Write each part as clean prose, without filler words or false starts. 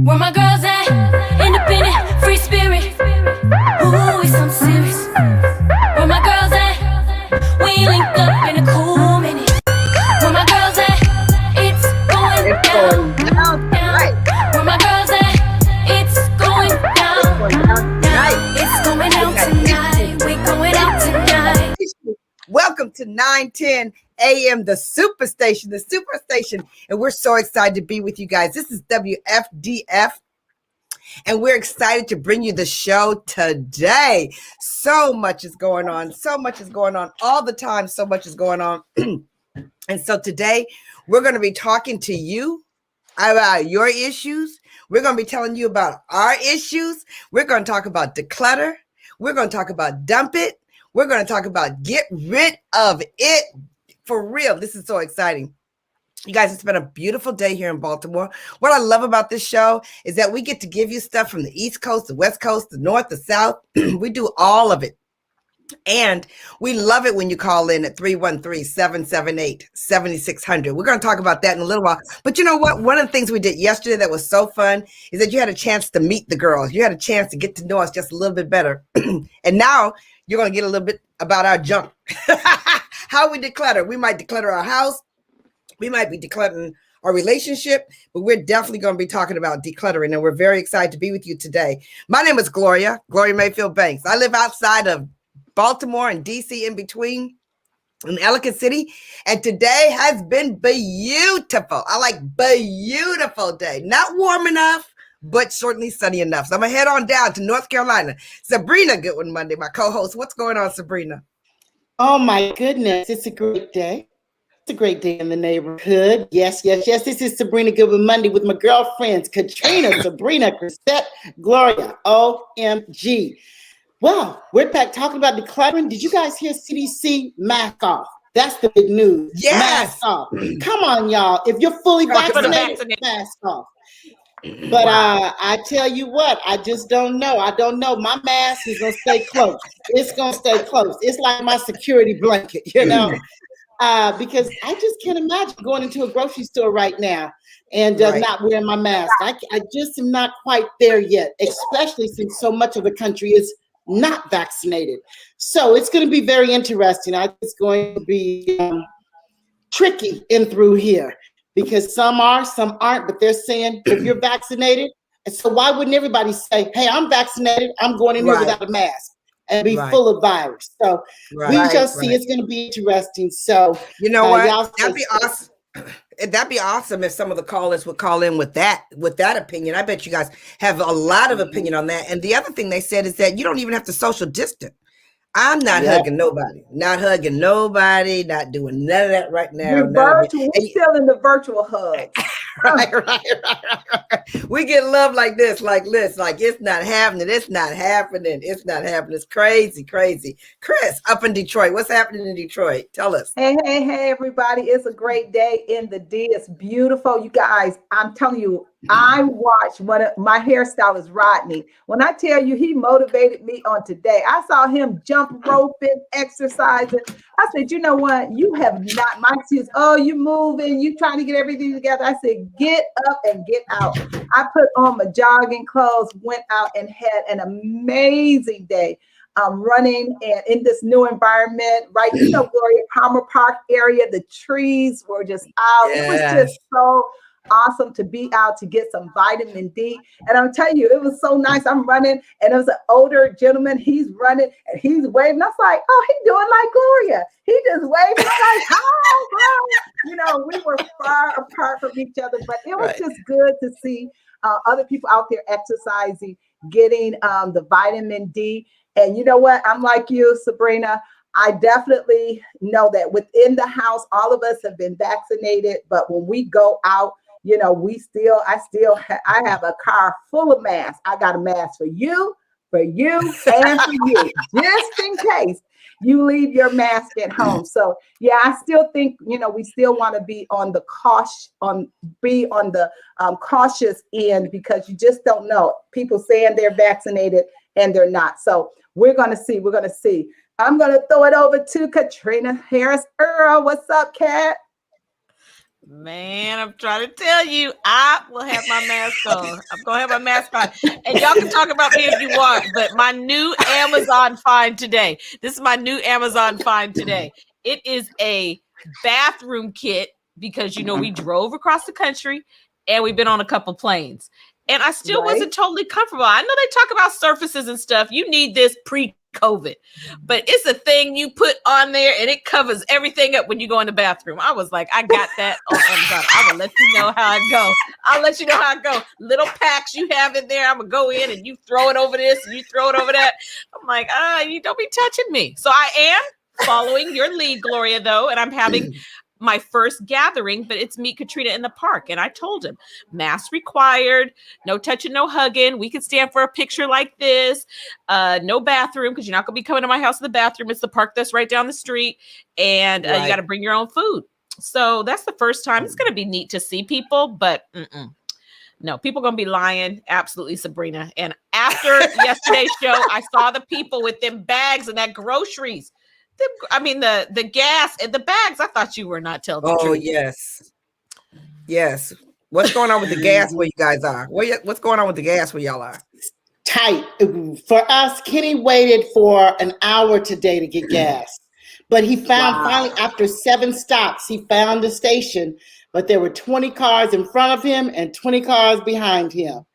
Where my girls at? Independent, free spirit. Ooh, it's something serious. Where my girls at? We link up in a cool minute. Where my girls at? It's going down, down. Where my girls at? It's going down, down. It's going out tonight. We going out tonight. Welcome to 910 AM, the Superstation, and we're so excited to be with you guys. This is WFDF, and we're excited to bring you the show today. So much is going on all the time. So much is going on. And so today we're going to be talking to you about your issues. We're going to be telling you about our issues. We're going to talk about declutter. We're going to talk about dump it. We're going to talk about get rid of it. For real, this is so exciting. You guys, it's been a beautiful day here in Baltimore. What I love about this show is that we get to give you stuff from the East Coast, the West Coast, the North, the South. We do all of it. And we love it when you call in at 313-778-7600. We're going to talk about that in a little while. But you know what? One of the things we did yesterday that was so fun is that you had a chance to meet the girls. You had a chance to get to know us just a little bit better. And now you're going to get a little bit about our junk. How we declutter. We might declutter our house. We might be decluttering our relationship, but we're definitely going to be talking about decluttering, and we're very excited to be with you today. My name is Gloria Mayfield Banks. I live outside of Baltimore and DC, in between, in Ellicott City, and today has been beautiful. I like beautiful day. Not warm enough, but certainly sunny enough. So I'm going to head on down to North Carolina. Sabrina Goodwin Monday, my co-host. What's going on, Sabrina? Oh, my goodness. It's a great day. It's a great day in the neighborhood. Yes. This is Sabrina Goodwin Monday with my girlfriends, Katrina, Sabrina, Chrisette, Gloria. OMG. Well, we're back talking about decluttering. Did you guys hear CDC mask off? That's the big news. Yes. Mask off. Come on, y'all. If you're fully vaccinated, mask off. But I tell you what, I just don't know. I don't know. My mask is going to stay close. It's going to stay close. It's like my security blanket, you know, because I just can't imagine going into a grocery store right now and not wearing my mask. I just am not quite there yet, especially since so much of the country is not vaccinated. So it's going to be very interesting. I think it's going to be tricky in through here. Because some are, some aren't, but they're saying if you're vaccinated, and so why wouldn't everybody say, hey, I'm vaccinated, I'm going in here without a mask and be full of virus. So we shall see. It's going to be interesting. So you know what? That'd be awesome. That'd be awesome if some of the callers would call in with that opinion. I bet you guys have a lot of opinion on that. And the other thing they said is that you don't even have to social distance. I'm not hugging nobody, not doing none of that right now. We're still in the virtual hug. Right. We get love like this, like it's not happening. It's crazy. Chris, up in Detroit. What's happening in Detroit? Tell us. Hey, everybody. It's a great day in the D. It's beautiful. You guys, I'm telling you, I watched my hairstylist, Rodney. When I tell you he motivated me on today, I saw him jump roping, exercising. I said, you know what? You have not, my excuse, you moving, you trying to get everything together. I said, get up and get out. I put on my jogging clothes, went out and had an amazing day. Running and in this new environment, right? You know, Gloria, Palmer Park area, the trees were just out. Yes. It was just so awesome to be out to get some vitamin D. And I'm telling you, it was so nice. I'm running and it was an older gentleman. He's running and he's waving. I was like, oh, he's doing like Gloria. He just waving. I'm like, oh, bro. You know, we were far apart from each other, but it was just good to see other people out there exercising, getting the vitamin D. And you know what? I'm like you, Sabrina. I definitely know that within the house, all of us have been vaccinated. But when we go out, you know, I have a car full of masks. I got a mask for you, and for you, just in case you leave your mask at home. So yeah, I still think, you know, we still want to be on the cautious end, because you just don't know. People saying they're vaccinated and they're not. So we're going to see. I'm going to throw it over to Katrina Harris Earl. What's up, Kat? Man, I'm trying to tell you, I will have my mask on. I'm going to have my mask on. And y'all can talk about me if you want, but my new Amazon find today. This is my new Amazon find today. It is a bathroom kit because, we drove across the country and we've been on a couple planes. And I still wasn't totally comfortable. I know they talk about surfaces and stuff. You need this pre-COVID, but it's a thing you put on there and it covers everything up when you go in the bathroom. I was like, I got that on Amazon. I will let you know how it go. I'll let you know how it go. Little packs you have in there. I'm gonna go in and you throw it over this and you throw it over that. I'm like, you don't be touching me. So I am following your lead, Gloria, though, and I'm having my first gathering, but it's Meet Katrina in the park. And I told him, mask required, no touching, no hugging. We can stand for a picture like this. No bathroom, because you're not going to be coming to my house in the bathroom. It's the park that's right down the street. And you got to bring your own food. So that's the first time. It's going to be neat to see people, but no, people going to be lying. Absolutely, Sabrina. And after yesterday's show, I saw the people with them bags and that groceries. The gas and the bags. I thought you were not telling the truth. Oh, yes. What's going on with the gas where you guys are? What's going on with the gas where y'all are? Tight. For us, Kenny waited for an hour today to get gas. But he found finally, after 7 stops, he found the station. But there were 20 cars in front of him and 20 cars behind him.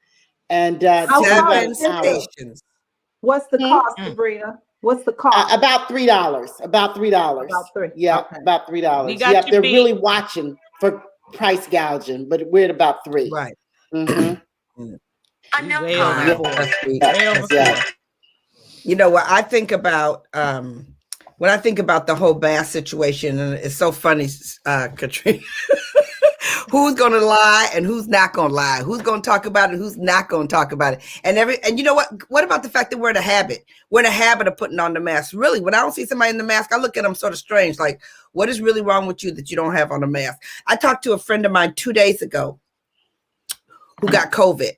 And 7 stations. What's the cost, Sabrina? What's the cost? About $3. About $3. About $3. Yeah, okay. About $3. Yeah, they're really watching for price gouging, but we're at about $3. Right. Mm-hmm. I know. You know what I think about when I think about the whole bath situation, and it's so funny, Katrina. Who's going to lie and who's not going to lie? Who's going to talk about it? Who's not going to talk about it? And you know what? What about the fact that we're in a habit? We're in a habit of putting on the mask. Really, when I don't see somebody in the mask, I look at them sort of strange. Like, what is really wrong with you that you don't have on a mask? I talked to a friend of mine 2 days ago who got COVID.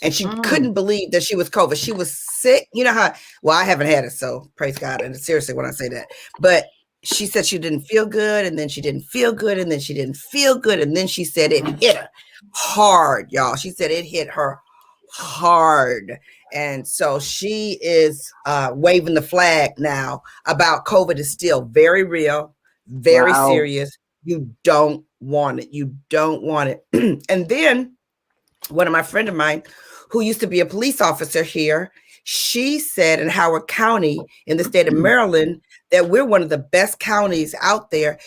And she couldn't believe that she was COVID. She was sick. You know how, well, I haven't had it, so praise God. And seriously, when I say that, but she said she didn't feel good, and then she didn't feel good, and then she didn't feel good. And then she said it hit her hard, y'all. She said it hit her hard. And so she is waving the flag now about COVID is still very real, very serious. You don't want it. You don't want it. And then one of my friend of mine who used to be a police officer here, she said in Howard County in the state of Maryland that we're one of the best counties out there.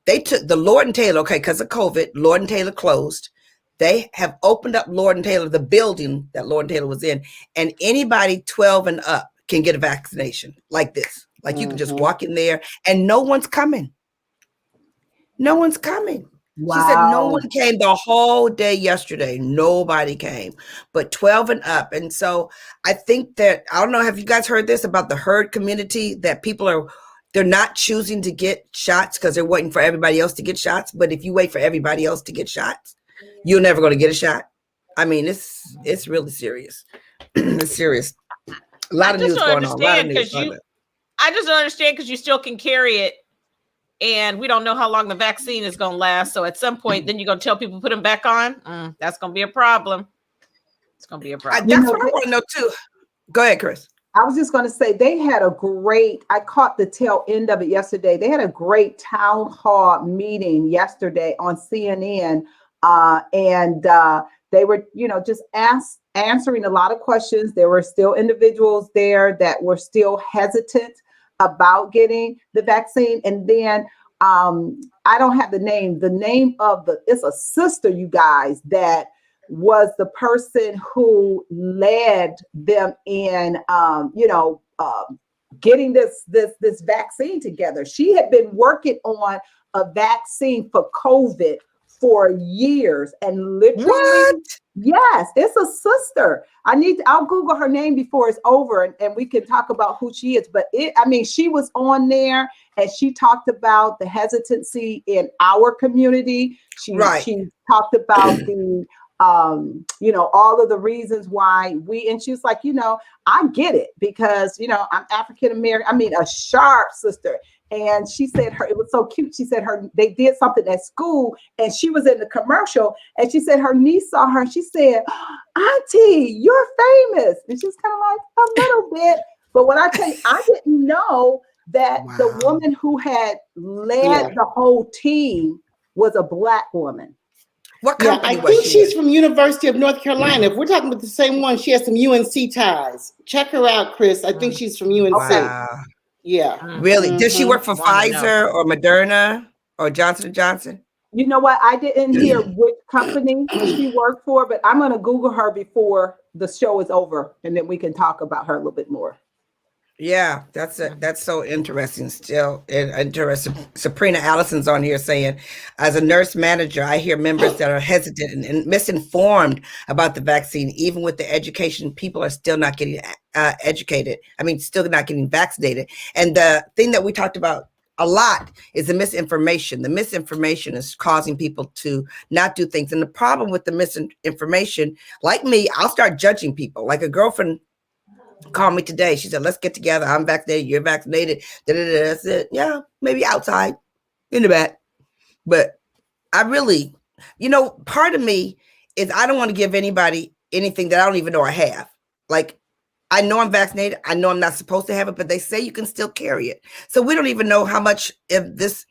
They took the Lord and Taylor, because of COVID, Lord and Taylor closed. They have opened up Lord and Taylor, the building that Lord and Taylor was in, and anybody 12 and up can get a vaccination like this. Like you can just walk in there and no one's coming. No one's coming. Wow. She said no one came the whole day yesterday. Nobody came, but 12 and up. And so I think that, I don't know, have you guys heard this about the herd community, that people they're not choosing to get shots because they're waiting for everybody else to get shots. But if you wait for everybody else to get shots, you're never going to get a shot. I mean, it's really serious. It's serious. A lot of news going on. I just don't understand because you still can carry it. And we don't know how long the vaccine is going to last. So at some point, then you're going to tell people put them back on. That's going to be a problem. It's going to be a problem. That's what I want to know too. Go ahead, Chris. I was just going to say they had I caught the tail end of it yesterday. They had a great town hall meeting yesterday on CNN. And they were, just answering a lot of questions. There were still individuals there that were still hesitant about getting the vaccine. And then I don't have the name. The name of it's a sister, you guys, that was the person who led them in, getting this vaccine together. She had been working on a vaccine for COVID for years, and literally, yes, it's a sister. I'll Google her name before it's over, and we can talk about who she is. But she was on there, and she talked about the hesitancy in our community. She talked about the all of the reasons why and she was like, I get it because, I'm African American. A sharp sister. And she said it was so cute. She said they did something at school and she was in the commercial and she said her niece saw her and she said, Auntie, you're famous. And she's kind of like, a little bit. But when I tell you, I didn't know that the woman who had led the whole team was a Black woman. What company I think she's from University of North Carolina. If we're talking about the same one, she has some UNC ties. Check her out, Chris. I think she's from UNC. Wow. Yeah. Really? Does she work for Pfizer or Moderna or Johnson & Johnson? You know what? I didn't hear which company she worked for, but I'm going to Google her before the show is over, and then we can talk about her a little bit more. Yeah, that's so interesting still. And interesting. Sabrina Allison's on here saying, as a nurse manager, I hear members that are hesitant and misinformed about the vaccine. Even with the education, people are still not getting educated. I mean, still not getting vaccinated. And the thing that we talked about a lot is the misinformation. The misinformation is causing people to not do things. And the problem with the misinformation, like me, I'll start judging people. Like a girlfriend called me today. She said, let's get together. I'm vaccinated. You're vaccinated. I said, yeah, maybe outside in the back. But I really, part of me is I don't want to give anybody anything that I don't even know I have. Like, I know I'm vaccinated. I know I'm not supposed to have it, but they say you can still carry it. So we don't even know how much of this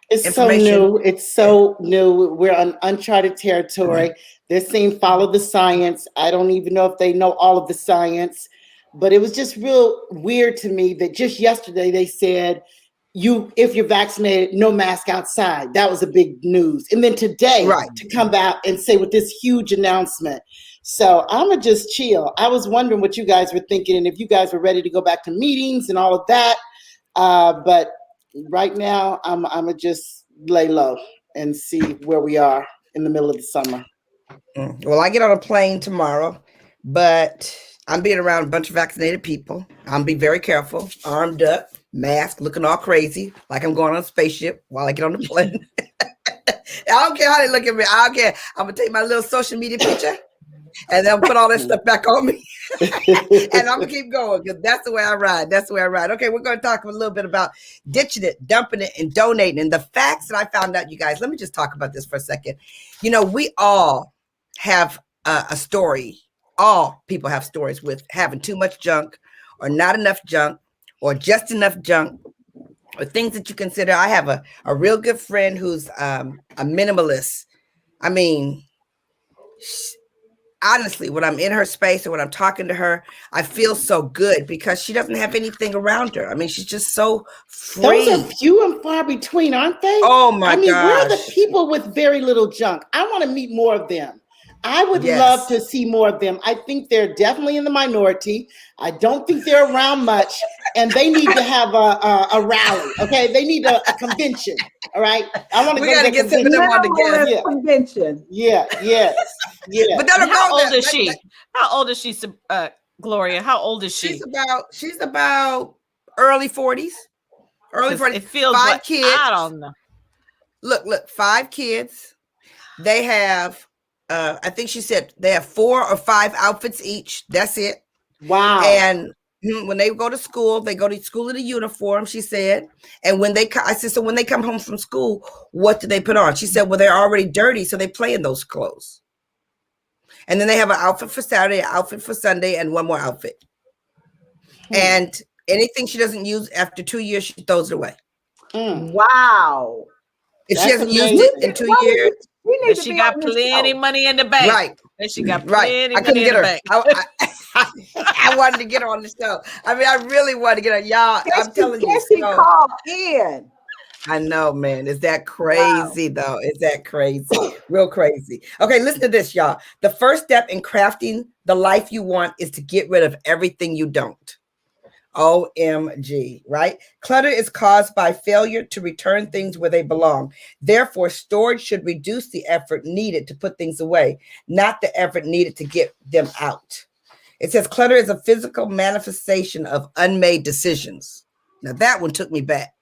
it's so new. It's so new. We're on uncharted territory. They're saying follow the science. I don't even know if they know all of the science. But it was just real weird to me that just yesterday they said, if you're vaccinated, no mask outside. That was a big news. And then today to come out and say with this huge announcement. So I'm going to just chill. I was wondering what you guys were thinking and if you guys were ready to go back to meetings and all of that. But right now I'm going to just lay low and see where we are in the middle of the summer. Well, I get on a plane tomorrow, but I'm being around a bunch of vaccinated people. I'm be very careful, armed up, mask, looking all crazy, like I'm going on a spaceship while I get on the plane. I don't care how they look at me. I don't care. I'm going to take my little social media picture and then put all that stuff back on me. And I'm going to keep going because that's the way I ride. That's the way I ride. Okay, we're going to talk a little bit about ditching it, dumping it, and donating. And the facts that I found out, you guys, let me just talk about this for a second. We all have a story. All people have stories with having too much junk or not enough junk or just enough junk or things that you consider. I have a real good friend who's a minimalist. I mean, honestly, when I'm in her space or when I'm talking to her, I feel so good because she doesn't have anything around her. I mean, she's just so free. Those are few and far between, aren't they? Oh my gosh. Where are the people with very little junk? I want to meet more of them. I would love to see more of them. I think they're definitely in the minority. I don't think they're around much, and they need to have a rally. Okay, they need a convention. All right, I want to go to get some of them on together. Convention. Yeah. But how old is she? How old is she, Gloria? How old is she? She's about early 40s. Early 40s. It feels 5 like kids. I don't know. Look, 5 kids. They have. I think she said they have 4 or 5 outfits each. That's it. Wow. And when they go to school in a uniform, she said. And I said, so when they come home from school, what do they put on? She said, well, they're already dirty, so they play in those clothes. And then they have an outfit for Saturday, an outfit for Sunday, and one more outfit. And anything she doesn't use after 2 years, she throws it away. Wow. If she hasn't used it in 2 years. But she got plenty money in the bank. Right. And she got plenty money in the bank. I wanted to get on the show. I mean, I really wanted to get on. Y'all, I'm telling you. She called in. I know, man. Is that crazy, though? Is that crazy? Real crazy. Okay, listen to this, y'all. The first step in crafting the life you want is to get rid of everything you don't. OMG, right? Clutter is caused by failure to return things where they belong. Therefore, storage should reduce the effort needed to put things away, not the effort needed to get them out. It says clutter is a physical manifestation of unmade decisions. Now that one took me back.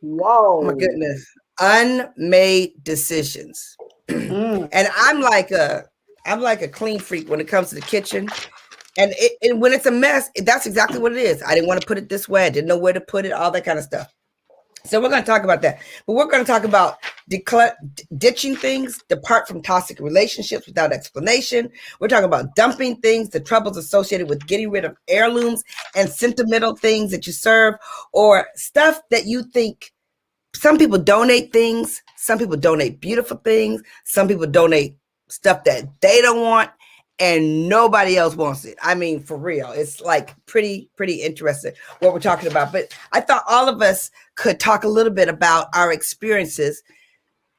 Whoa. Oh my goodness. Unmade decisions. And I'm like a clean freak when it comes to the kitchen. And when it's a mess, that's exactly what it is. I didn't want to put it this way. I didn't know where to put it, all that kind of stuff. So we're going to talk about that. But we're going to talk about ditching things, depart from toxic relationships without explanation. We're talking about dumping things, the troubles associated with getting rid of heirlooms and sentimental things that you serve, or stuff that you think. Some people donate things. Some people donate beautiful things. Some people donate stuff that they don't want and nobody else wants it. I mean, for real, it's like pretty interesting what we're talking about. But I thought all of us could talk a little bit about our experiences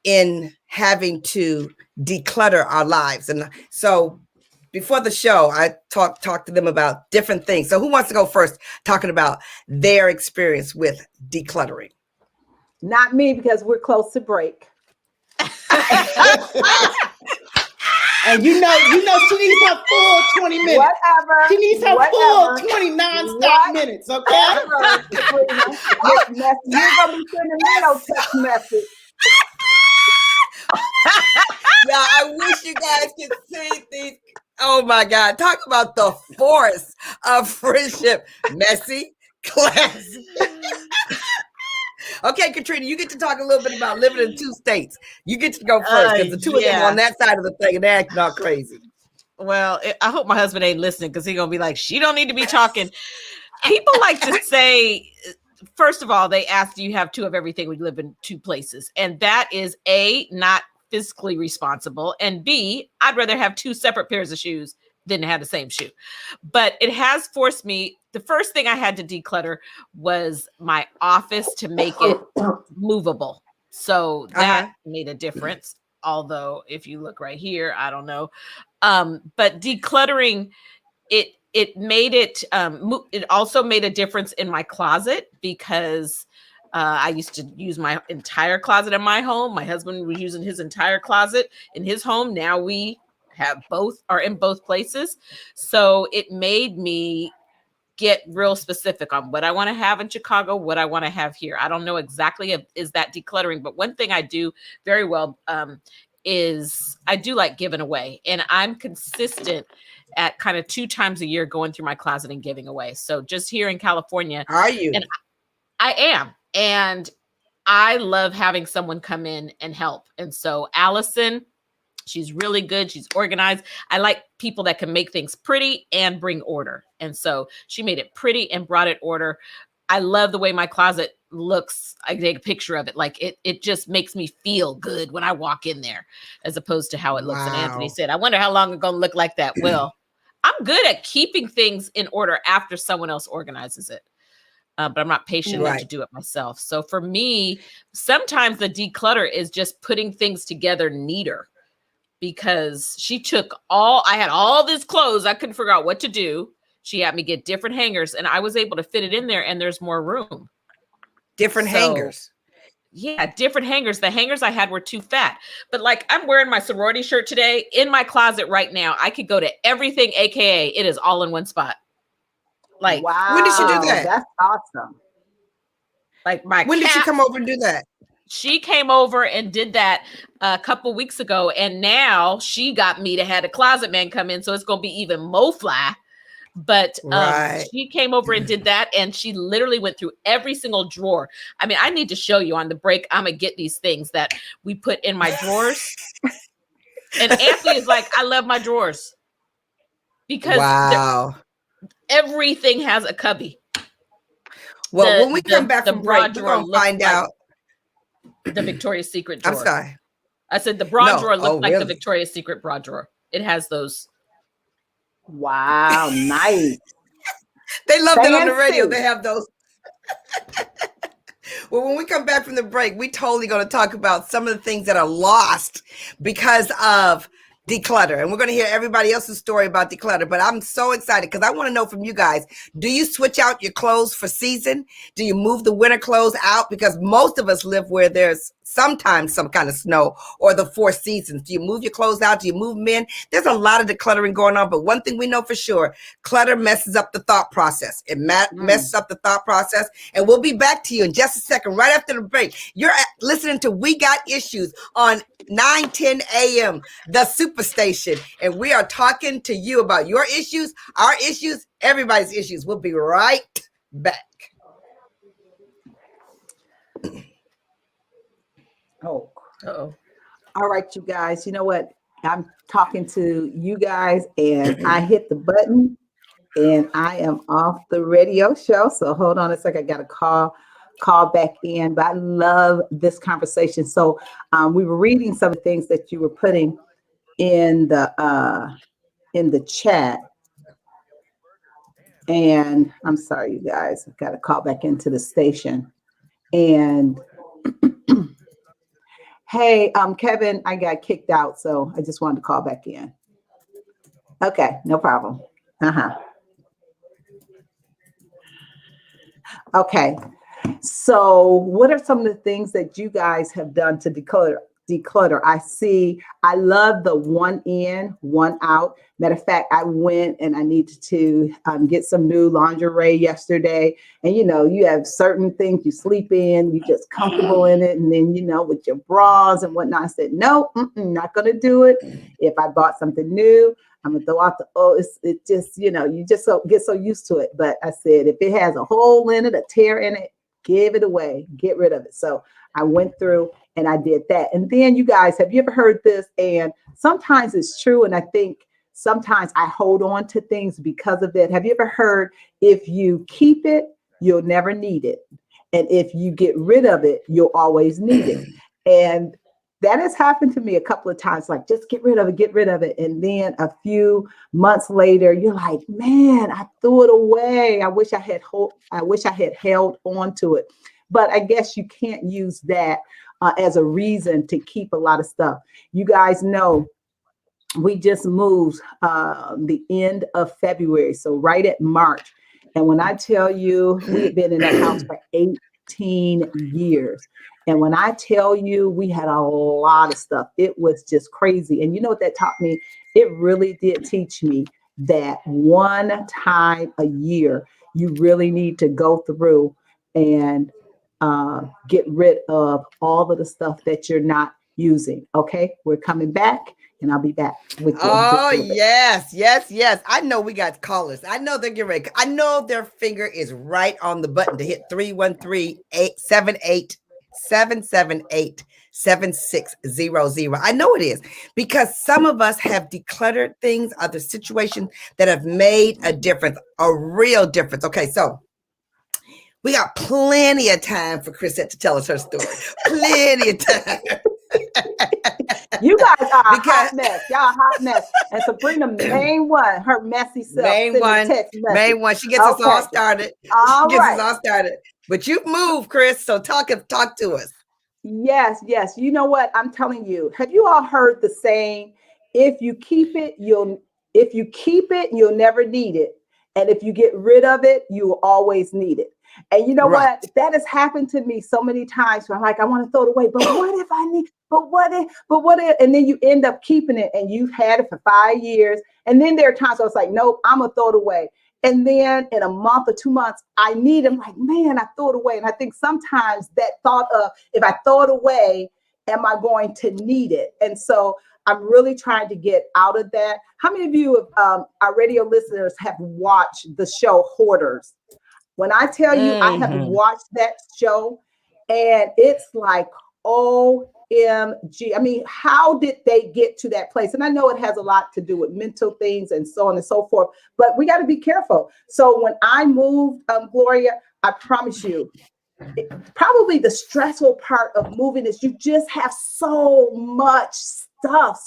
in having to declutter our lives. And so before the show, I talked to them about different things. So who wants to go first talking about their experience with decluttering? Not me, because we're close to break. And you know, she needs her full 20 minutes. Whatever. She needs her full 20 non-stop minutes, okay? You're gonna be sending me no text message. Yeah, I wish you guys could see these. Oh my God. Talk about the force of friendship. Messy, classy. Okay, Katrina, you get to talk a little bit about living in 2 states. You get to go first because the 2 of them are on that side of the thing and they're acting all crazy. Well, I hope my husband ain't listening because he's going to be like, she don't need to be talking. People like to say, first of all, they ask, do you have 2 of everything? We live in 2 places. And that is A, not fiscally responsible. And B, I'd rather have 2 separate pairs of shoes than have the same shoe. But it has forced me. The first thing I had to declutter was my office to make it movable. So that made a difference. Although if you look right here, I don't know. But decluttering, it made it, it also made a difference in my closet because I used to use my entire closet in my home. My husband was using his entire closet in his home. Now we have both, are in both places. So it made me get real specific on what I want to have in Chicago, what I want to have here. I don't know exactly is that decluttering, but one thing I do very well is I do like giving away, and I'm consistent at kind of 2 times a year going through my closet and giving away. So just here in California. Are you? And I am. And I love having someone come in and help. And so Allison, she's really good. She's organized. I like people that can make things pretty and bring order. And so she made it pretty and brought it order. I love the way my closet looks. I take a picture of it. Like it just makes me feel good when I walk in there, as opposed to how it looks. And Anthony said, I wonder how long it's going to look like that. Well, I'm good at keeping things in order after someone else organizes it. But I'm not patient enough to do it myself. So for me, sometimes the declutter is just putting things together neater. Because she took I had all this clothes. I couldn't figure out what to do. She had me get different hangers and I was able to fit it in there and there's more room. Different hangers. Yeah, different hangers. The hangers I had were too fat. But like I'm wearing my sorority shirt today in my closet right now. I could go to everything, AKA it is all in one spot. Like, wow. When did she do that? That's awesome. Like when did she come over and do that? She came over and did that a couple weeks ago. And now she got me to have a closet man come in. So it's going to be even more fly. But she came over and did that. And she literally went through every single drawer. I mean, I need to show you on the break. I'm going to get these things that we put in my drawers. And Anthony is like, I love my drawers. Because everything has a cubby. Well, when we come back from break, we're going to find out. The Victoria's Secret drawer. I'm sorry. I said the bra drawer looks like the Victoria's Secret bra drawer. It has those. Wow, nice. They love that on the radio. They have those. Well, when we come back from the break, we totally going to talk about some of the things that are lost because of declutter. And we're going to hear everybody else's story about declutter. But I'm so excited because I want to know from you guys, do you switch out your clothes for season? Do you move the winter clothes out? Because most of us live where there's sometimes some kind of snow or the 4 seasons. Do you move your clothes out? Do you move them in? There's a lot of decluttering going on. But one thing we know for sure, clutter messes up the thought process. It messes up the thought process. And we'll be back to you in just a second, right after the break. You're listening to We Got Issues on 9:10 a.m., the Superstation. And we are talking to you about your issues, our issues, everybody's issues. We'll be right back. Oh, Uh-oh. all right, you guys. You know what? I'm talking to you guys, and I hit the button, and I am off the radio show. So hold on a second. I got to call back in. But I love this conversation. So we were reading some of the things that you were putting in the chat. And I'm sorry, you guys. I've got to call back into the station. And hey, Kevin, I got kicked out, so I just wanted to call back in. Okay, no problem. Okay. So, what are some of the things that you guys have done to declutter? I love the one in, one out. Matter of fact, I went and I needed to get some new lingerie yesterday. And you have certain things you sleep in, you just comfortable in it. And then, with your bras and whatnot, I said, no, not going to do it. If I bought something new, I'm gonna throw out the it just, you just get so used to it. But I said, if it has a hole in it, a tear in it, give it away, get rid of it. So I went through and I did that. And then, you guys, have you ever heard this? And sometimes it's true. And I think sometimes I hold on to things because of it. Have you ever heard, if you keep it, you'll never need it. And if you get rid of it, you'll always need it. And that has happened to me a couple of times, like just get rid of it. And then a few months later, you're like, man, I threw it away. I wish I had held on to it. But I guess you can't use that as a reason to keep a lot of stuff. You guys know we just moved the end of February, so right at March. And when I tell you, we had been in that house for 18 years. And when I tell you, we had a lot of stuff. It was just crazy. And you know what that taught me? It really did teach me that one time a year, you really need to go through and get rid of all of the stuff that you're not using. Okay, we're coming back. And I'll be back with you. Oh, yes. I know we got callers. I know they're getting ready. I know their finger is right on the button to hit 313-778-7600. I know it is, because some of us have decluttered things, other situations that have made a difference, a real difference. Okay, so we got plenty of time for Chrisette to tell us her story. Plenty of time. You guys are a hot mess. Y'all a hot mess. And Sabrina, main one, her messy self. Main one. She gets us all started. Us all started. But you've moved, Chris. So talk to us. Yes. You know what? I'm telling you. Have you all heard the saying, if you keep it, you'll never need it. And if you get rid of it, you will always need it. And you know what? That has happened to me so many times where I'm like, I want to throw it away. But what if I need, but what if, and then you end up keeping it and you've had it for 5 years. And then there are times I was like, nope, I'm going to throw it away. And then in a month or 2 months, I need it. I'm like, man, I threw it away. And I think sometimes that thought of, if I throw it away, am I going to need it? And so I'm really trying to get out of that. How many of you, our radio listeners, have watched the show Hoarders? When I tell you, I have watched that show, and it's like, OMG. I mean, how did they get to that place? And I know it has a lot to do with mental things and so on and so forth, but we got to be careful. So when I moved, Gloria, I promise you, probably the stressful part of moving is you just have so much stuff.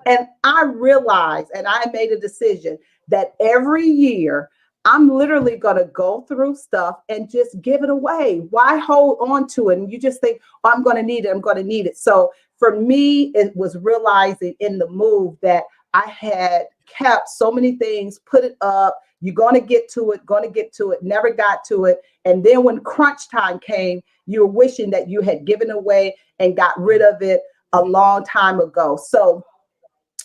And I realized, and I made a decision that every year, I'm literally going to go through stuff and just give it away. Why hold on to it? And you just think, oh, I'm going to need it. So for me, it was realizing in the move that I had kept so many things, put it up. You're going to get to it, never got to it. And then when crunch time came, you were wishing that you had given away and got rid of it a long time ago. So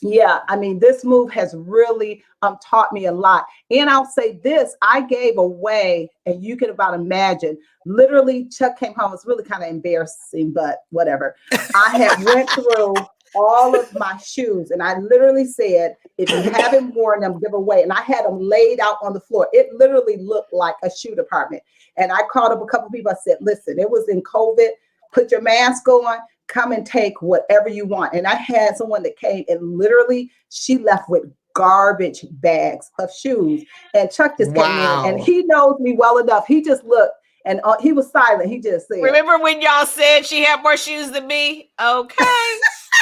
yeah, I mean, this move has really taught me a lot. And I'll say this, I gave away, and you can about imagine, literally Chuck came home. It's really kind of embarrassing, but whatever. I had went through all of my shoes, and I literally said, if you haven't worn them, give away. And I had them laid out on the floor. It literally looked like a shoe department. And I called up a couple of people. I said, listen, it was in COVID. put your mask on, come and take whatever you want. And I had someone that came and literally she left with garbage bags of shoes. And Chuck just came in and he knows me well enough. He just looked and he was silent. He just said, remember when y'all said she had more shoes than me? Okay.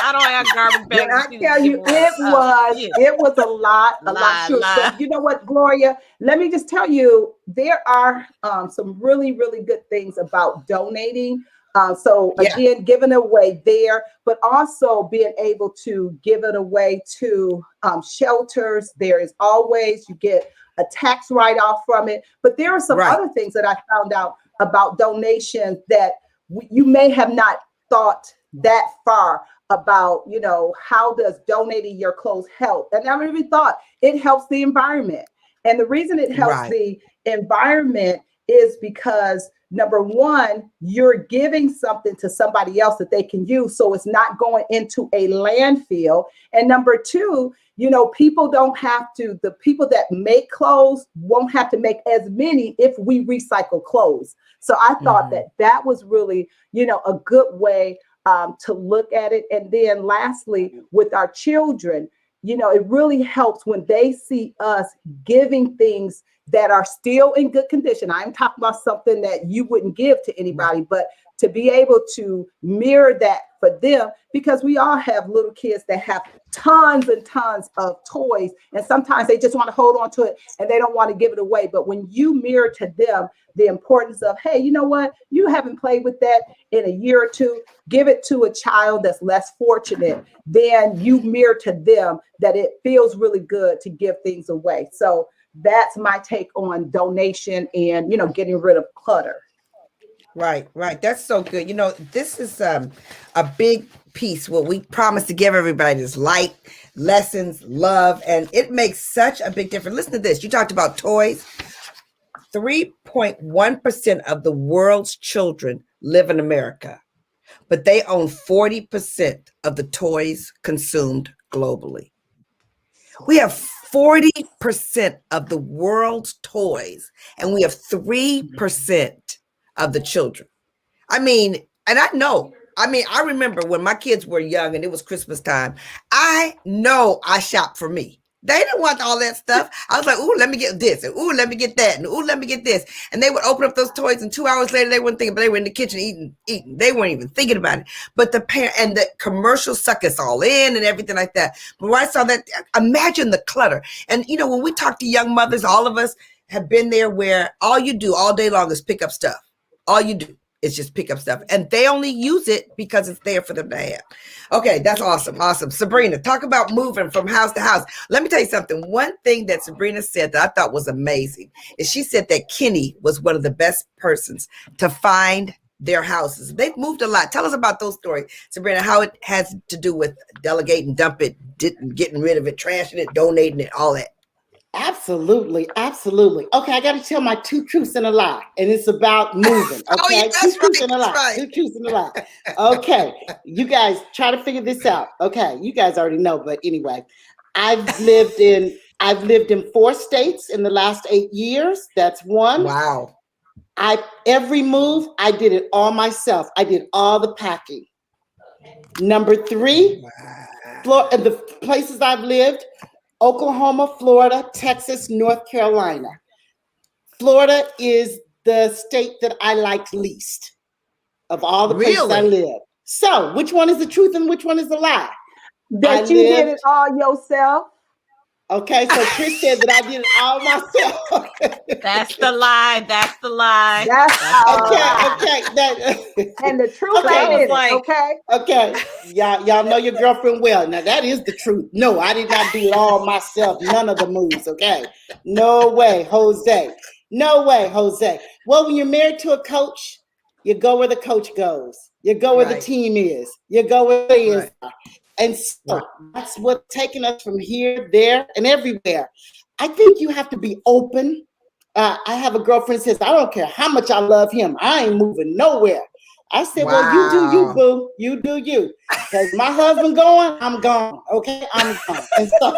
I don't have garbage bags. And I tell you, it was a lot of shoes. But you know what, Gloria? Let me just tell you, there are some really, really good things about donating. Again, giving away there, but also being able to give it away to shelters. There is always, you get a tax write-off from it. But there are some other things that I found out about donations that you may have not thought that far about, you know, how does donating your clothes help? And I never even thought it helps the environment. And the reason it helps the environment is because number one, you're giving something to somebody else that they can use. So it's not going into a landfill. And number two, you know, people don't have to, the people that make clothes won't have to make as many if we recycle clothes. So I thought that was really, you know, a good way to look at it. And then lastly, with our children, you know, it really helps when they see us giving things that are still in good condition. I'm talking about something that you wouldn't give to anybody, but to be able to mirror that for them, because we all have little kids that have tons and tons of toys, and sometimes they just want to hold on to it and they don't want to give it away. But when you mirror to them the importance of, hey, you know what, you haven't played with that in a year or two, give it to a child that's less fortunate, then you mirror to them that it feels really good to give things away. So that's my take on donation and, you know, getting rid of clutter. Right. That's so good. You know, this is a big piece. What we promise to give everybody is light, lessons, love, and it makes such a big difference. Listen to this. You talked about toys. 3.1% of the world's children live in America, but they own 40% of the toys consumed globally. We have 40% of the world's toys, and we have 3% of the children. I mean, and I remember when my kids were young and it was Christmas time, I know I shopped for me. They didn't want all that stuff. I was like, ooh, let me get this, and ooh, let me get that, and ooh, let me get this. And they would open up those toys, and 2 hours later, they weren't thinking, but they were in the kitchen eating. They weren't even thinking about it. But the parent and the commercials suck us all in and everything like that. But when I saw that, imagine the clutter. And, you know, when we talk to young mothers, all of us have been there where all you do all day long is pick up stuff. All you do is just pick up stuff, and they only use it because it's there for them to have. Okay, that's awesome. Sabrina, talk about moving from house to house. Let me tell you something. One thing that Sabrina said that I thought was amazing is she said that Kenny was one of the best persons to find their houses. They've moved a lot. Tell us about those stories, Sabrina, how it has to do with delegating, dump it, getting rid of it, trashing it, donating it, all that. Absolutely. Okay, I got to tell my two truths and a lie, and it's about moving. Okay, Two truths and a lie. Okay, you guys try to figure this out. Okay, you guys already know, but anyway, I've lived in 4 states in the last 8 years. That's one. Wow. Every move I did it all myself. I did all the packing. Number 3, the places I've lived. Oklahoma, Florida, Texas, North Carolina. Florida is the state that I liked least of all the places I live. So which one is the truth and which one is the lie? That you did it all yourself. Okay, so Chris said that I did it all myself. That's the lie. That's okay. And the truth is like, okay. Y'all know your girlfriend well. Now that is the truth. No, I did not do it all myself. None of the moves. Okay, no way, Jose. Well, when you're married to a coach, you go where the coach goes. You go where the team is. You go where they is. And so that's what's taking us from here, there, and everywhere. I think you have to be open. I have a girlfriend who says, I don't care how much I love him. I ain't moving nowhere. I said, well, you do you, boo. You do you. Because my husband going, I'm gone. Okay, I'm gone. And so,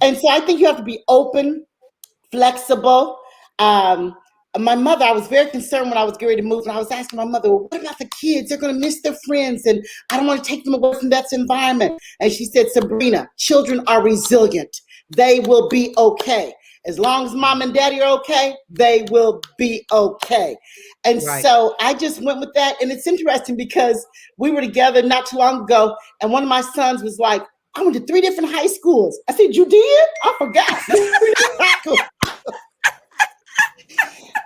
And so I think you have to be open, flexible. my mother, I was very concerned when I was getting ready to move, and I was asking my mother, well, what about the kids? They're going to miss their friends, and I don't want to take them away from that environment. And she said, Sabrina, children are resilient. They will be okay. As long as mom and daddy are okay, they will be okay. And so I just went with that. And it's interesting because we were together not too long ago, and one of my sons was like, I went to 3 different high schools. I said, you did? I forgot.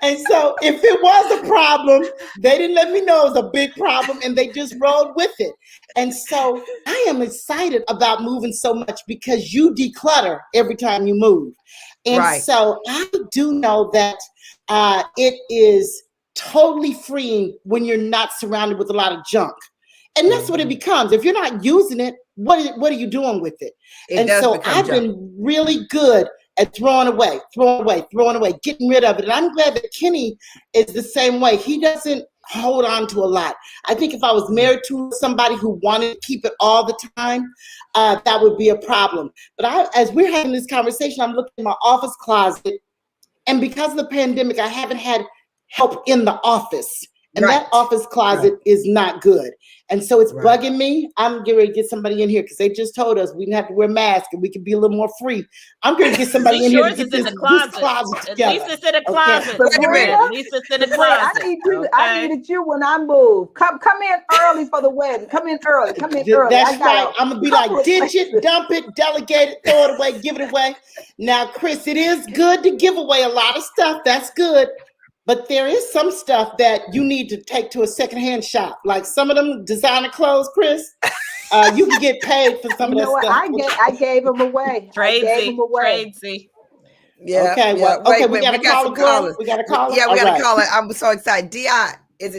And so if it was a problem, they didn't let me know it was a big problem, and they just rolled with it. And so I am excited about moving so much because you declutter every time you move. And so I do know that it is totally freeing when you're not surrounded with a lot of junk. And that's what it becomes. If you're not using it, what are you doing with it? And so I've been really good at throwing away, getting rid of it. And I'm glad that Kenny is the same way. He doesn't hold on to a lot. I think if I was married to somebody who wanted to keep it all the time, that would be a problem. But as we're having this conversation, I'm looking in my office closet. And because of the pandemic, I haven't had help in the office. And that office closet is not good. And so it's bugging me. I'm getting ready to get somebody in here because they just told us we didn't have to wear masks and we could be a little more free. I'm going to get somebody in here to get this closet together. Lisa's in the closet. Lisa's in the closet. I needed you when I move. Come in early for the wedding. Come in early. That's right. I'm going to be like, ditch it, dump it, delegate it, throw it away, give it away. Now, Chris, it is good to give away a lot of stuff. That's good. But there is some stuff that you need to take to a secondhand shop. Like some of them designer clothes, Chris, you can get paid for some of that stuff. I gave them away. Crazy. Yeah. Okay. Well, we got some callers. We got a caller. Yeah, we got a caller. I'm so excited. Dia, is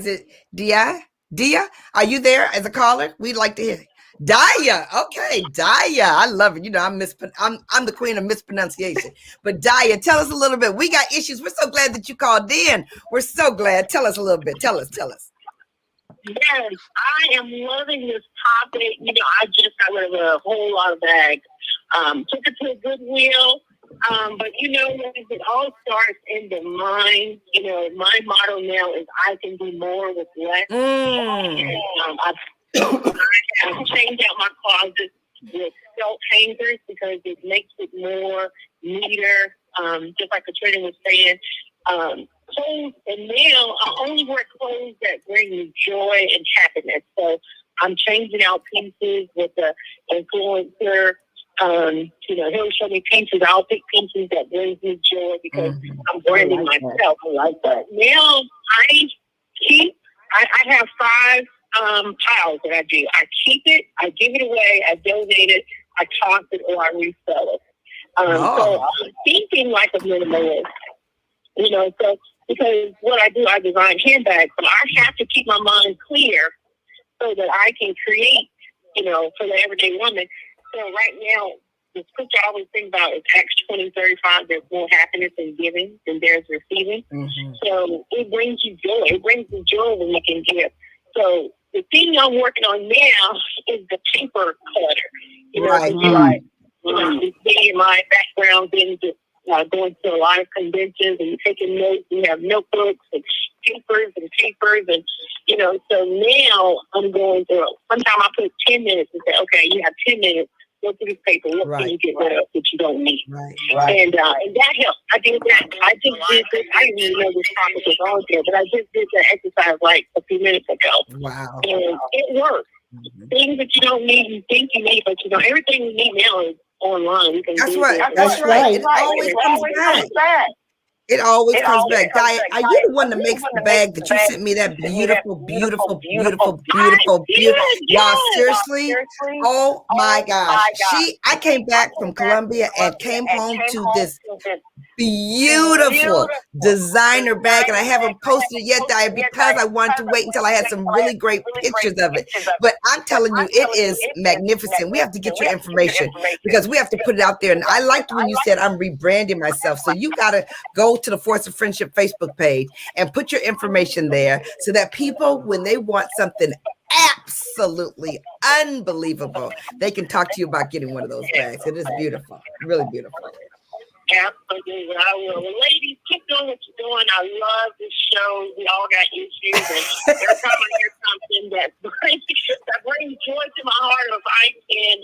it Dia? Dia, are you there as a caller? We'd like to hear it. Daya, okay, Daya, I love it. You know, I'm the queen of mispronunciation. But Daya, tell us a little bit. We got issues. We're so glad that you called in. We're so glad. Tell us a little bit. Tell us. Yes, I am loving this topic. You know, I just got rid of a whole lot of bags. Took it to a Goodwill. But you know, it all starts in the mind. You know, my motto now is I can do more with less. I have changed out my closet with felt hangers because it makes it more neater. Just like Katrina was saying, clothes, and now I only wear clothes that bring me joy and happiness. So I'm changing out pieces with the influencer. You know, he'll show me pieces. I'll pick pieces that brings me joy because I'm branding myself. I like that. Now I have 5 piles that I do. I keep it, I give it away, I donate it, I toss it, or I resell it. So I'm thinking like a minimalist, you know, so because what I do, I design handbags, so I have to keep my mind clear so that I can create, you know, for the everyday woman. So right now, the scripture I always think about is Acts 20:35. There's more happiness in giving than there's receiving. So it brings you joy. It brings you joy when you can give. So the thing I'm working on now is the paper clutter. You know, being my background into going to a lot of conventions and taking notes. You have notebooks and papers, and you know. So now I'm going through. Sometimes I put 10 minutes and say, okay, you have 10 minutes. Go through this paper. What can you get rid of that you don't need? And that helps. I did that. I just did this. I didn't even know this topic was on there, but I just did that exercise like a few minutes ago. Wow. And it works. Things that you don't need, you think you need, but you know, everything you need now is online. You can That's right. It always comes back. It always comes back. Diane, are you the one that makes the bag that you sent me that beautiful? Y'all, seriously? Oh my gosh. I came back from Colombia and came home to this beautiful designer bag, and I haven't posted it yet, Diane, because I wanted to wait until I had some really great pictures of it. But I'm telling you, it is magnificent. We have to get your information because we have to put it out there. And I liked when you said I'm rebranding myself. So you got to go to the Force of Friendship Facebook page and put your information there so that people, when they want something absolutely unbelievable, they can talk to you about getting one of those bags. It is beautiful, really beautiful. Absolutely, I will. Well, ladies, keep doing what you're doing. I love this show. We all got issues, and every time I hear something that brings joy to my heart, if I can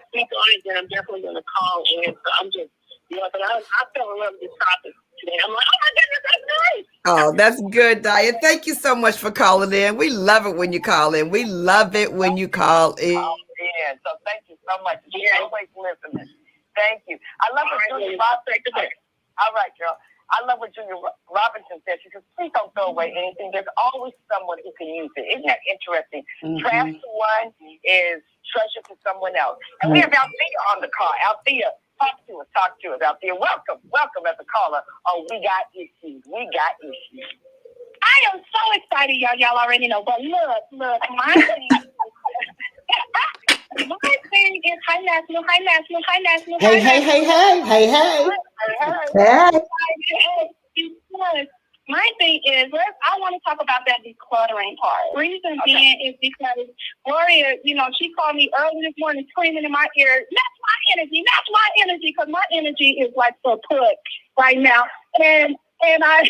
speak on it, then I'm definitely going to call in. So I'm just, but I fell in love with this topic today. I'm like, oh my goodness, that's nice. Oh, that's good, Diane. Thank you so much for calling in. We love it when you call in. We love it when you call in. Oh, yeah. So thank you so much. Yeah, always listening. Thank you. I love what Julia Robinson said. All right, girl. I love what Julia Robinson said. She says, please don't throw away anything. There's always someone who can use it. Isn't that interesting? Trash to one is treasure to someone else. And we have Althea on the call. Althea, talk to us. Althea, welcome as a caller. Oh, we got issues. I am so excited, y'all. Y'all already know. But look, my thing. My thing is hi national. My thing is, I want to talk about that decluttering part. Reason being is because Gloria, she called me early this morning screaming in my ear, that's my energy, because my energy is like so put right now. And I,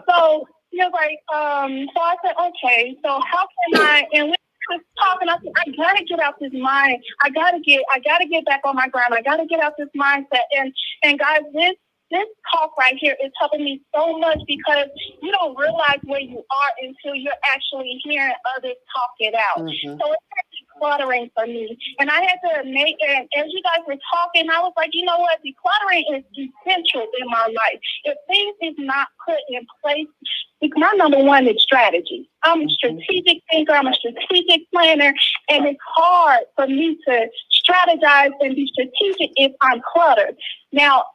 so you're like, so I said, okay, so how can I, and talking, I said, I gotta get out this mind. I gotta get back on my grind. I gotta get out this mindset. And guys, this talk right here is helping me so much because you don't realize where you are until you're actually hearing others talk it out. So it's decluttering for me. And I had to make it, as you guys were talking, I was like, you know what? Decluttering is essential in my life. If things is not put in place, my number one is strategy. I'm a strategic thinker. I'm a strategic planner. And it's hard for me to strategize and be strategic if I'm cluttered. Now,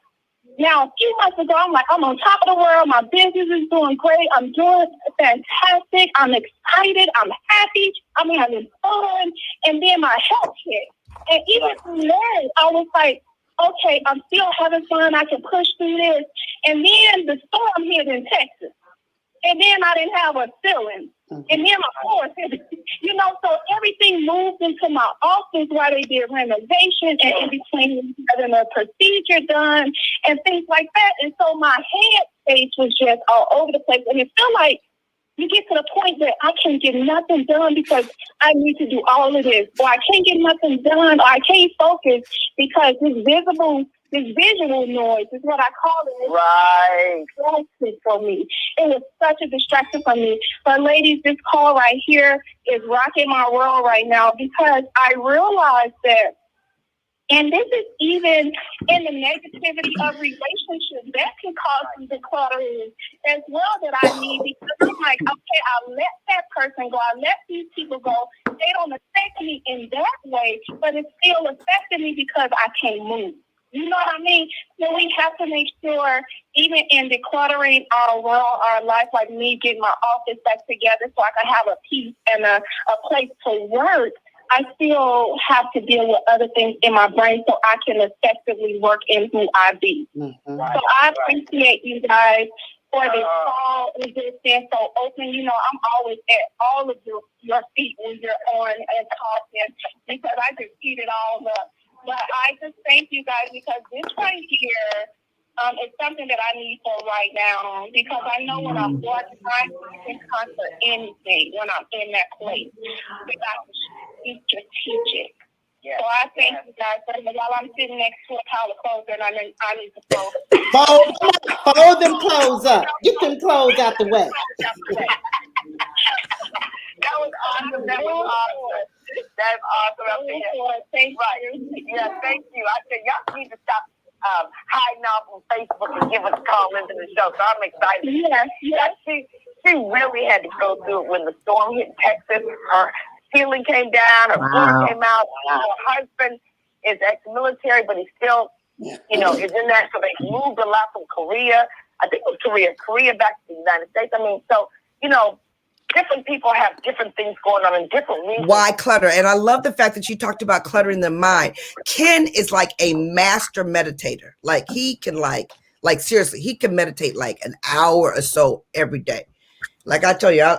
a few months ago, I'm like, I'm on top of the world. My business is doing great. I'm doing fantastic. I'm excited. I'm happy. I'm having fun. And then my health hit. And even from there, I was like, okay, I'm still having fun. I can push through this. And then the storm hit in Texas. And then I didn't have a ceiling. And then my floor hit. So everything moved into my office while they did renovation and in between having a procedure done and things like that. And so my head space was just all over the place. And it felt like you get to the point that I can't get nothing done because I need to do all of this. Or I can't get nothing done. Or I can't focus because this visual noise is what I call it. Right. Distraction for me. It was such a distraction for me. But ladies, this call right here is rocking my world right now because I realized that, and this is even in the negativity of relationships, that can cause some decluttering as well that I need because I'm like, okay, I let that person go. I let these people go. They don't affect me in that way, but it's still affecting me because I can't move. You know what I mean? So we have to make sure, even in decluttering our world, our life, like me getting my office back together so I can have a peace and a place to work, I still have to deal with other things in my brain so I can effectively work in who I be. So I appreciate you guys for this call and just being so open. I'm always at all of your feet when you're on and talking because I just eat it all up. But I just thank you guys because this right here is something that I need for right now because I know when I'm watching, I can conquer anything when I'm in that place. We got to be strategic. Yeah. So I thank you guys. While I'm sitting next to a pile of clothes and I need to Fold them clothes up. Get them clothes out the way. That was awesome. That's awesome. Thank you. Yeah, thank you. I said y'all need to stop hiding off on Facebook and give us a call into the show. So I'm excited. Yes. She really had to go through it when the storm hit Texas. Her ceiling came down, her floor came out. Her husband is ex-military, but he's still, is in that. So they moved a lot from Korea. I think it was Korea back to the United States. I mean, so, different people have different things going on in different regions. Why clutter? And I love the fact that you talked about cluttering the mind. Ken is like a master meditator. Like he can like seriously, he can meditate like an hour or so every day. Like I told you,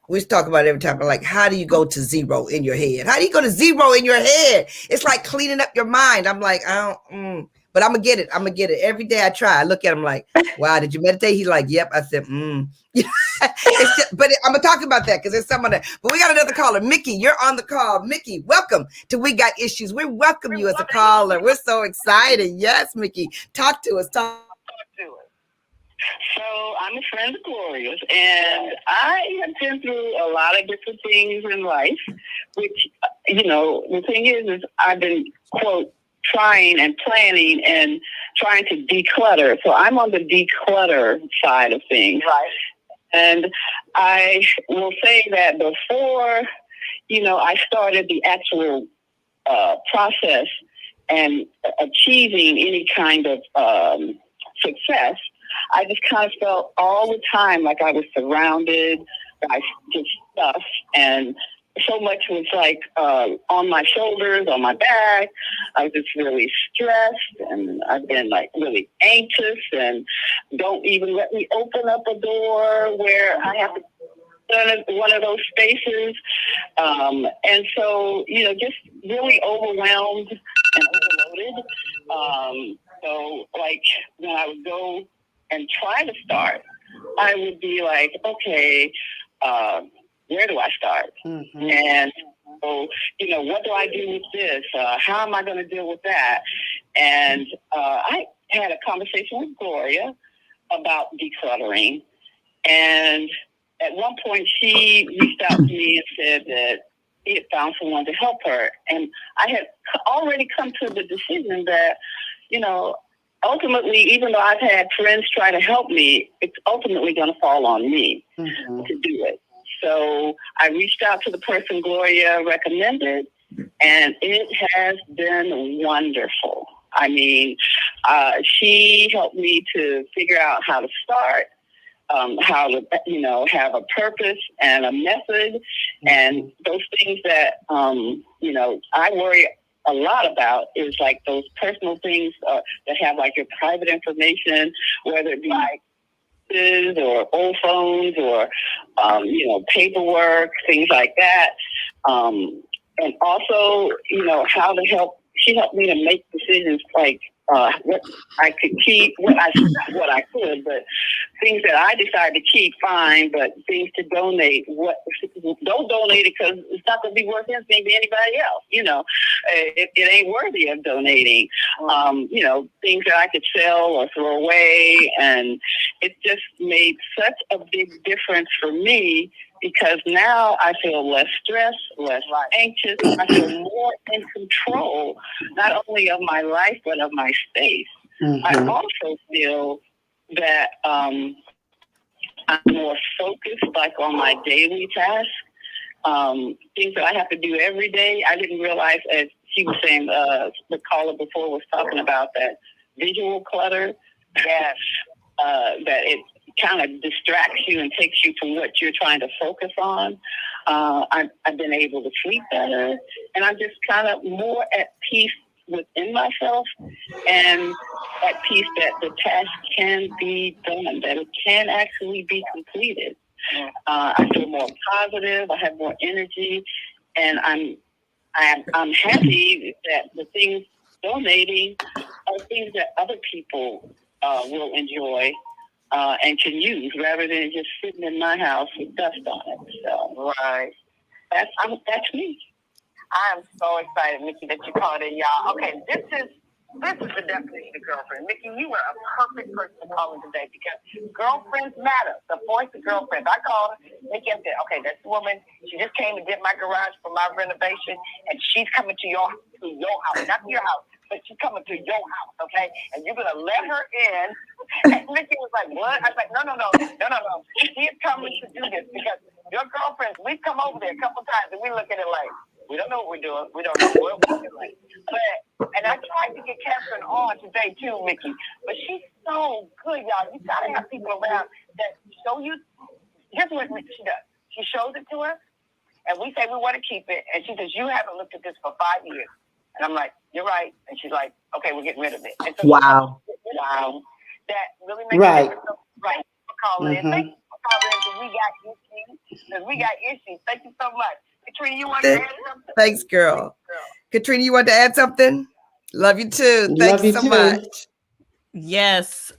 we talk about it every time. But like, how do you go to zero in your head? How do you go to zero in your head? It's like cleaning up your mind. I'm like, I don't. but I'm gonna get it. I'm gonna get it every day. I try. I look at him like, wow, did you meditate? He's like, yep. I said, It's just, but I'm gonna talk about that because there's someone that. But we got another caller, Mickey. You're on the call, Mickey. Welcome to We Got Issues. We welcome you as a caller. We're so excited. Yes, Mickey, talk to us. Talk to us. So I'm a friend of Gloria's, and I have been through a lot of different things in life, which, the thing is I've been, quote, trying and planning and trying to declutter. So I'm on the declutter side of things. Right. And I will say that before, I started the actual process and achieving any kind of success, I just kind of felt all the time like I was surrounded by just stuff, and so much was like on my shoulders, on my back. I was just really stressed, and I've been like really anxious, and don't even let me open up a door where I have to one of those spaces. And so, just really overwhelmed and overloaded. So like when I would go and try to start, I would be like, okay, where do I start? Mm-hmm. And so, what do I do with this? How am I going to deal with that? And I had a conversation with Gloria about decluttering. And at one point, she reached out to me and said that she had found someone to help her. And I had already come to the decision that, ultimately, even though I've had friends try to help me, it's ultimately going to fall on me Mm-hmm. to do it. So I reached out to the person Gloria recommended, and it has been wonderful. I mean, she helped me to figure out how to start, how to, have a purpose and a method, and those things that, I worry a lot about is like those personal things that have like your private information, whether it be like or old phones or, paperwork, things like that. And also, how to help. She helped me to make decisions like what I could keep, what I could, but things that I decided to keep, fine, but things to donate, don't donate it because it's not going to be worth anything to anybody else. It ain't worthy of donating. Things that I could sell or throw away, and it just made such a big difference for me. Because now I feel less stressed, less anxious. I feel more in control, not only of my life, but of my space. Mm-hmm. I also feel that I'm more focused, like on my daily tasks, things that I have to do every day. I didn't realize, as she was saying, the caller before was talking about that visual clutter, that it kind of distracts you and takes you from what you're trying to focus on. I've been able to sleep better, and I'm just kind of more at peace within myself, and at peace that the task can be done, that it can actually be completed. I feel more positive. I have more energy, and I'm happy that the things donating are things that other people will enjoy. And can use rather than just sitting in my house with dust on it. So, right. That's me. I am so excited, Mickey, that you called in, y'all. Okay, this is the definition of girlfriend. Mickey, you were a perfect person to call in today because girlfriends matter. The voice of girlfriends. I called Mickey and said, okay, this woman, she just came to get my garage for my renovation, and she's coming to your house, not to your house, but she's coming to your house, okay? And you're going to let her in. And Mickey was like, what? I was like, no. She's coming to do this because your girlfriends, we've come over there a couple times, and we look at it like, we don't know what we're doing. We don't know what we're doing. And I tried to get Catherine on today too, Mickey. But she's so good, y'all. You gotta have people around that show you. Here's what she does. She shows it to us, and we say we want to keep it. And she says, you haven't looked at this for 5 years. And I'm like, you're right. And she's like, okay, we're getting rid of it. And so wow. That really makes a difference. Right. Call in. Thank you for calling in. We got issues. Thank you so much. Katrina, you want to add something? Thanks, girl. Katrina, you want to add something? Love you too. Love Thank you you so too. much. Yes.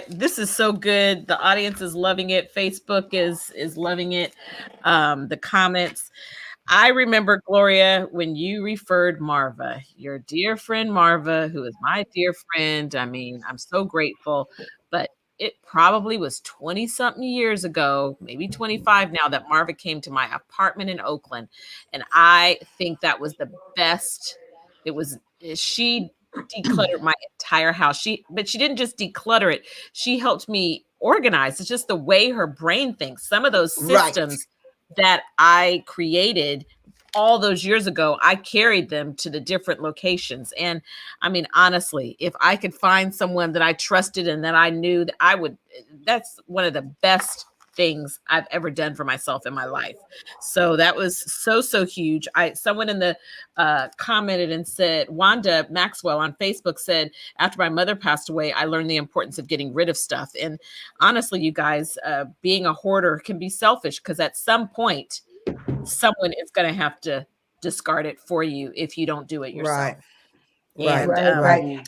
This is so good. The audience is loving it. Facebook is loving it. The comments. I remember, Gloria, when you referred Marva, your dear friend Marva, who is my dear friend. I mean, I'm so grateful, but it probably was 20 something years ago, maybe 25 now, that Marva came to my apartment in Oakland. And I think that was the best. She decluttered my entire house. But she didn't just declutter it. She helped me organize. It's just the way her brain thinks. Some of those systems that I created all those years ago, I carried them to the different locations. And I mean, honestly, if I could find someone that I trusted and that I knew, that that's one of the best things I've ever done for myself in my life. So that was so huge. Someone in the commented and said, Wanda Maxwell on Facebook said, after my mother passed away, I learned the importance of getting rid of stuff. And honestly, you guys, being a hoarder can be selfish, because at some point, someone is going to have to discard it for you if you don't do it yourself. Right. And Right.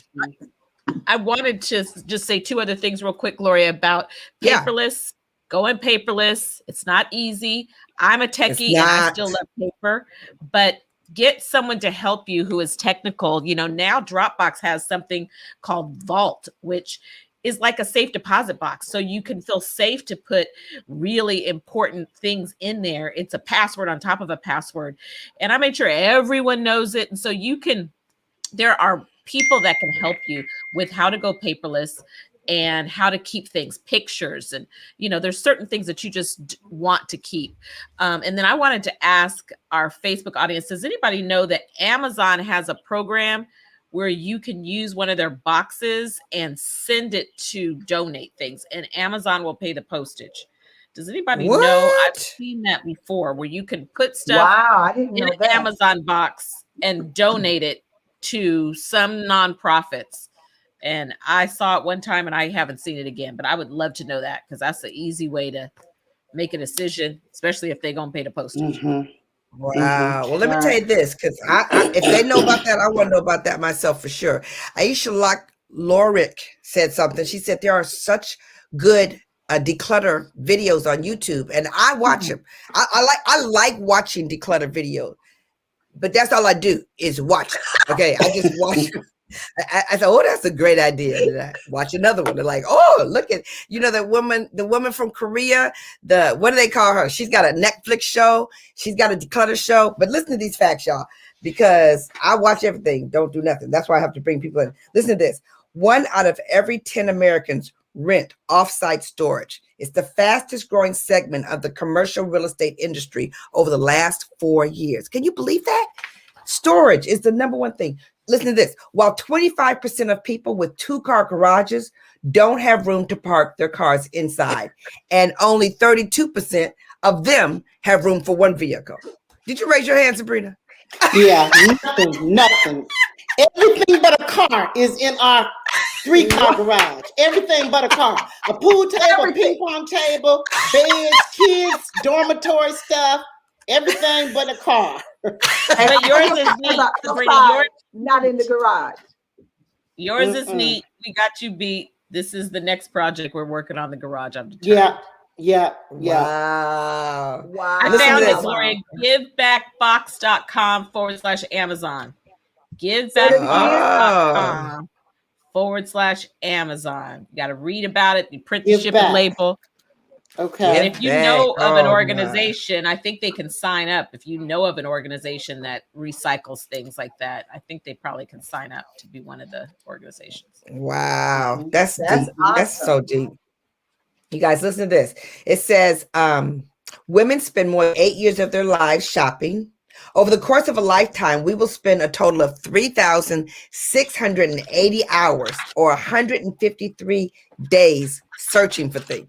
I wanted to just say two other things real quick, Gloria, about paperless. Going paperless. It's not easy. I'm a techie and I still love paper, but get someone to help you who is technical. You know, now Dropbox has something called Vault, which is like a safe deposit box. So you can feel safe to put really important things in there. It's a password on top of a password. And I made sure everyone knows it. And so there are people that can help you with how to go paperless and how to keep things, pictures. And, there's certain things that you just want to keep. And then I wanted to ask our Facebook audience, does anybody know that Amazon has a program where you can use one of their boxes and send it to donate things, and Amazon will pay the postage? Does anybody know? I've seen that before, where you can put stuff I didn't in know an that. Amazon box and donate it to some nonprofits. And I saw it one time and I haven't seen it again, but I would love to know that, because that's an easy way to make a decision, especially if they're going to pay the postage. Wow. Well, let me tell you this, because if they know about that, I want to know about that myself for sure. Aisha Lorick said something. She said there are such good declutter videos on YouTube, and I watch them. I like watching declutter videos, but that's all I do is watch. Okay, I just watch. I thought, oh, that's a great idea. And I watch another one. They're like, oh, look at, the woman from Korea, what do they call her? She's got a Netflix show. She's got a declutter show. But listen to these facts, y'all, because I watch everything, don't do nothing. That's why I have to bring people in. Listen to this. 1 out of every 10 Americans rent off-site storage. It's the fastest growing segment of the commercial real estate industry over the last 4 years. Can you believe that? Storage is the number one thing. Listen to this. While 25% of people with 2-car garages don't have room to park their cars inside, and only 32% of them have room for 1 vehicle. Did you raise your hand, Sabrina? Yeah, nothing. Everything but a car is in our 3-car garage. Everything but a car. A pool table, a ping pong table, beds, kids, dormitory stuff. Everything but a car. But yours is neat, Sabrina. Not in the garage. Yours is neat. We got you beat. This is the next project we're working on, the garage. Yeah. Wow. I found it, Gloria. Givebackbox.com/Amazon. Givebackbox.com/Amazon. You got to read about it. You print the shipping label. Okay. And if you know of an organization, I think they can sign up. If you know of an organization that recycles things like that, I think they probably can sign up to be one of the organizations. Wow. That's deep. Awesome. That's so deep. You guys, listen to this. It says women spend more than 8 years of their lives shopping. Over the course of a lifetime, we will spend a total of 3,680 hours or 153 days searching for things.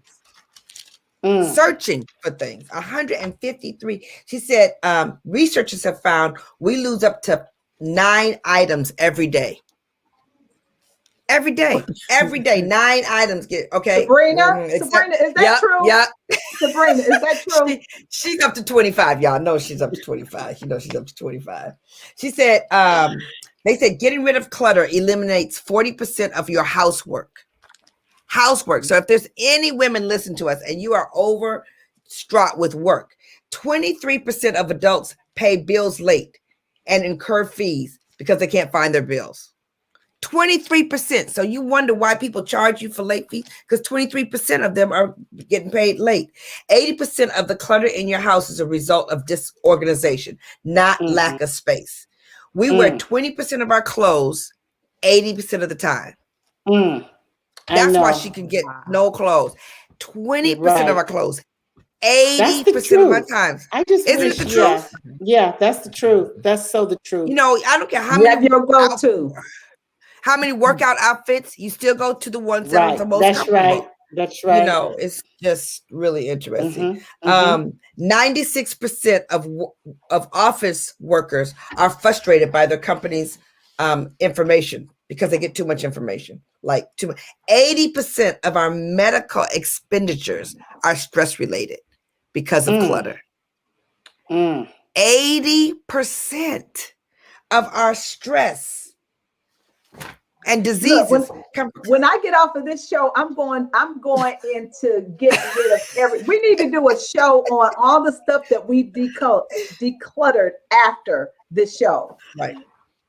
Searching for things, 153. She said researchers have found we lose up to 9 items every day. Every day, 9 items get okay. Sabrina, is that true? Yeah. Sabrina, is that true? She's up to 25. Y'all know she's up to 25. She's up to 25. She said They said getting rid of clutter eliminates 40% of your housework. So if there's any women listen to us and you are overstraught with work, 23% of adults pay bills late and incur fees because they can't find their bills. 23%. So you wonder why people charge you for late fees, because 23% of them are getting paid late. 80% of the clutter in your house is a result of disorganization, not lack of space. We wear 20% of our clothes 80% of the time. That's why she can get no clothes. 20% of our clothes 80% of my times. Isn't it the truth? Yeah, that's the truth. That's so the truth. You know, I don't care how many workout outfits, you still go to the ones that are the most comfortable. That's right. You know, it's just really interesting. 96% of office workers are frustrated by their company's information because they get too much information. Like 80% of our medical expenditures are stress related because of clutter. 80% of our stress and diseases. Look, when I get off of this show, I'm going into getting rid of we need to do a show on all the stuff that we decluttered after this show. Right.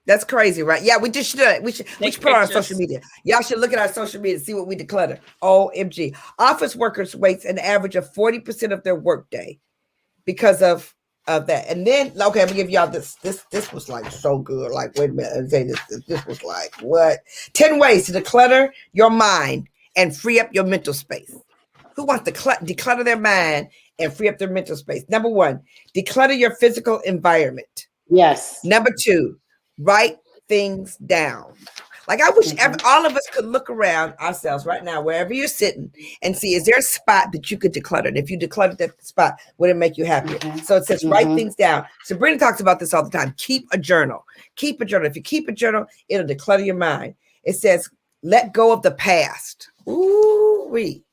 That's crazy, right? Yeah, we just should. We should put it on our social media. Y'all should look at our social media and see what we declutter. OMG. Office workers waste an average of 40% of their workday because of that. And then, okay, I'm gonna give y'all this. This was like so good. Like, wait a minute, I'm saying this was like what? 10 ways to declutter your mind and free up your mental space. Who wants to declutter their mind and free up their mental space? Number 1, declutter your physical environment. Yes. Number 2, write things down. Like, I wish all of us could look around ourselves right now, wherever you're sitting, and see, is there a spot that you could declutter? And if you decluttered that spot, would it make you happier? So it says, write things down. Sabrina talks about this all the time. Keep a journal. Keep a journal. If you keep a journal, it'll declutter your mind. It says, let go of the past. Ooh-wee.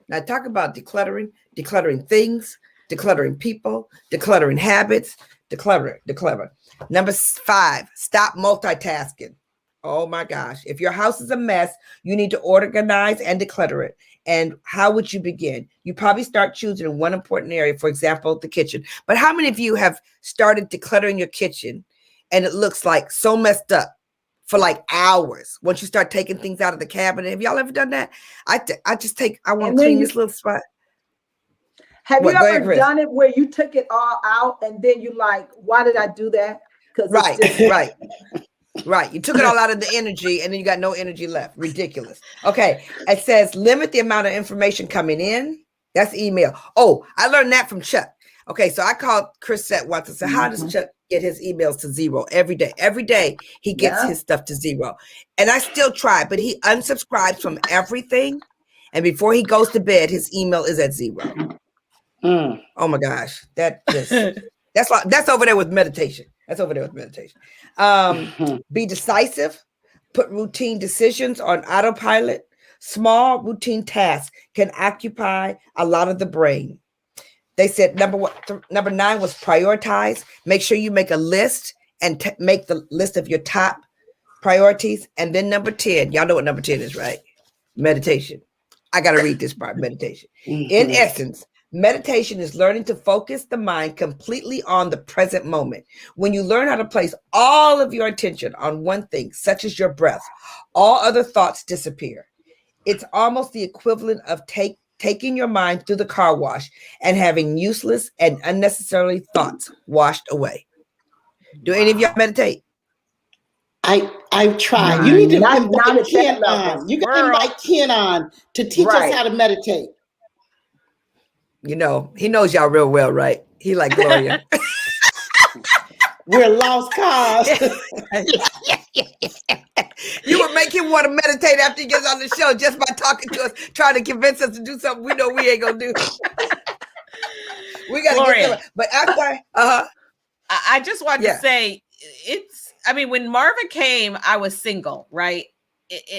Now, talk about decluttering things, decluttering people, decluttering habits, declutter. Number 5, stop multitasking. Oh my gosh. If your house is a mess, you need to organize and declutter it. And how would you begin? You probably start choosing in one important area, for example, the kitchen. But how many of you have started decluttering your kitchen and it looks like so messed up for like hours once you start taking things out of the cabinet? Have y'all ever done that? I want to clean this little spot. Have you ever done it where you took it all out and then you like, why did I do that? Right. You took it all out of the energy and then you got no energy left. Ridiculous. Okay. It says limit the amount of information coming in. That's email. Oh, I learned that from Chuck. Okay. So I called Chris once and said, how does Chuck get his emails to 0 every day? Every day he gets his stuff to 0. And I still try, but he unsubscribes from everything. And before he goes to bed, his email is at 0. Oh my gosh. That's over there with meditation. Be decisive. Put routine decisions on autopilot. Small routine tasks can occupy a lot of the brain. They said number 9 was prioritize. Make sure you make a list and make the list of your top priorities. And then number 10, y'all know what number 10 is, right? Meditation. I got to read this part, meditation. In essence, meditation is learning to focus the mind completely on the present moment. When you learn how to place all of your attention on one thing, such as your breath, all other thoughts disappear. It's almost the equivalent of taking your mind through the car wash and having useless and unnecessary thoughts washed away. Do any of y'all meditate? I try. You need to invite Ken on. You can invite Ken on to teach us how to meditate. You know, he knows y'all real well, right? He like Gloria. We're lost cause. You would make him want to meditate after he gets on the show just by talking to us, trying to convince us to do something we know we ain't gonna do. We gotta get to it. But after I just wanted to say when Marvin came, I was single, right?